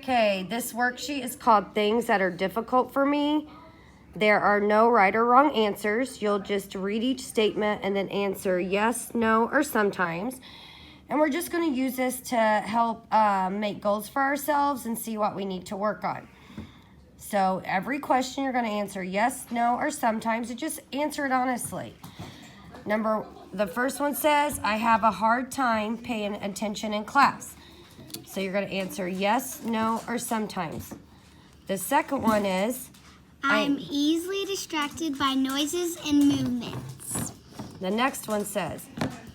Okay, this worksheet is called Things That Are Difficult for Me. There are no right or wrong answers. You'll just read each statement and then answer yes, no, or sometimes. And we're just going to use this to help make goals for ourselves and see what we need to work on. So every question you're going to answer yes, no, or sometimes, and just answer it honestly. The first one says, I have a hard time paying attention in class. So you're going to answer yes, no, or sometimes. The second one is, I'm easily distracted by noises and movements. The next one says,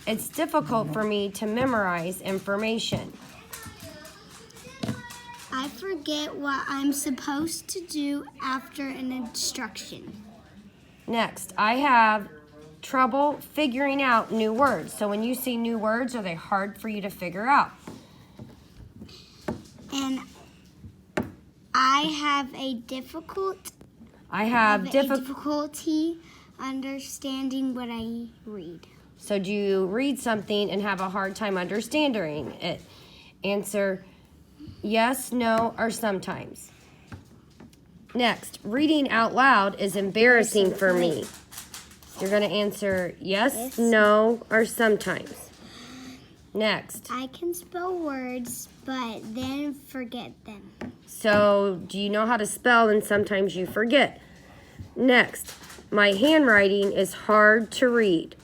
it's difficult for me to memorize information. I forget what I'm supposed to do after an instruction. Next, I have trouble figuring out new words. So when you see new words, are they hard for you to figure out? And I have difficulty understanding what I read. So do you read something and have a hard time understanding it? Answer yes, no, or sometimes. Next, reading out loud is embarrassing for me. You're going to answer yes, no, or sometimes. Next. I can spell words, but then forget them. So do you know how to spell and sometimes you forget? Next, my handwriting is hard to read.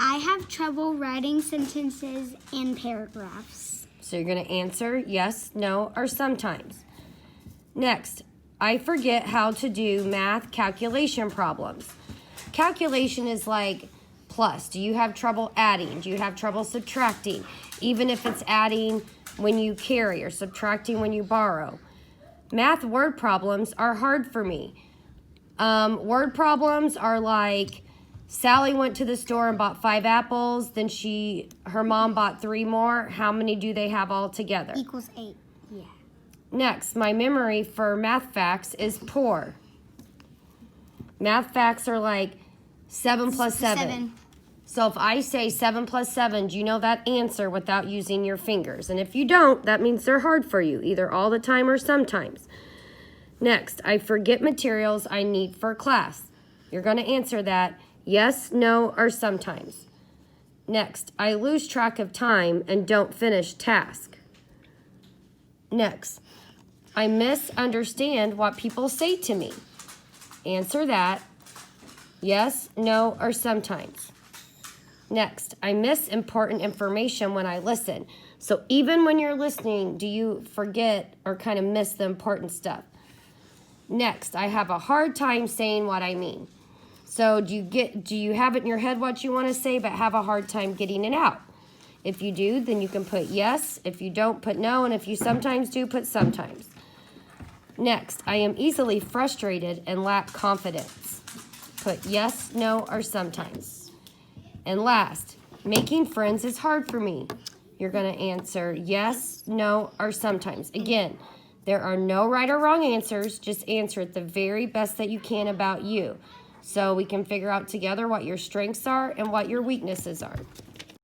I have trouble writing sentences and paragraphs. So you're going to answer yes, no, or sometimes. Next, I forget how to do math calculation problems. Calculation is like plus. Do you have trouble adding? Do you have trouble subtracting? Even if it's adding when you carry or subtracting when you borrow. Math word problems are hard for me. Word problems are like Sally went to the store and bought 5 apples. Then her mom bought 3 more. How many do they have all together? Equals 8. Yeah. Next, my memory for math facts is poor. Math facts are like 7 plus 7. So if I say 7 plus 7, do you know that answer without using your fingers? And if you don't, that means they're hard for you, either all the time or sometimes. Next, I forget materials I need for class. You're going to answer that yes, no, or sometimes. Next, I lose track of time and don't finish task. Next, I misunderstand what people say to me. Answer that yes, no, or sometimes. Next, I miss important information when I listen. So even when you're listening, do you forget or kind of miss the important stuff? Next, I have a hard time saying what I mean. So do you have it in your head what you want to say but have a hard time getting it out? If you do, then you can put yes. If you don't, put no. And if you sometimes do, put sometimes. Next, I am easily frustrated and lack confidence. Put yes, no, or sometimes. And last, making friends is hard for me. You're going to answer yes, no, or sometimes. Again, there are no right or wrong answers. Just answer it the very best that you can about you, so we can figure out together what your strengths are and what your weaknesses are.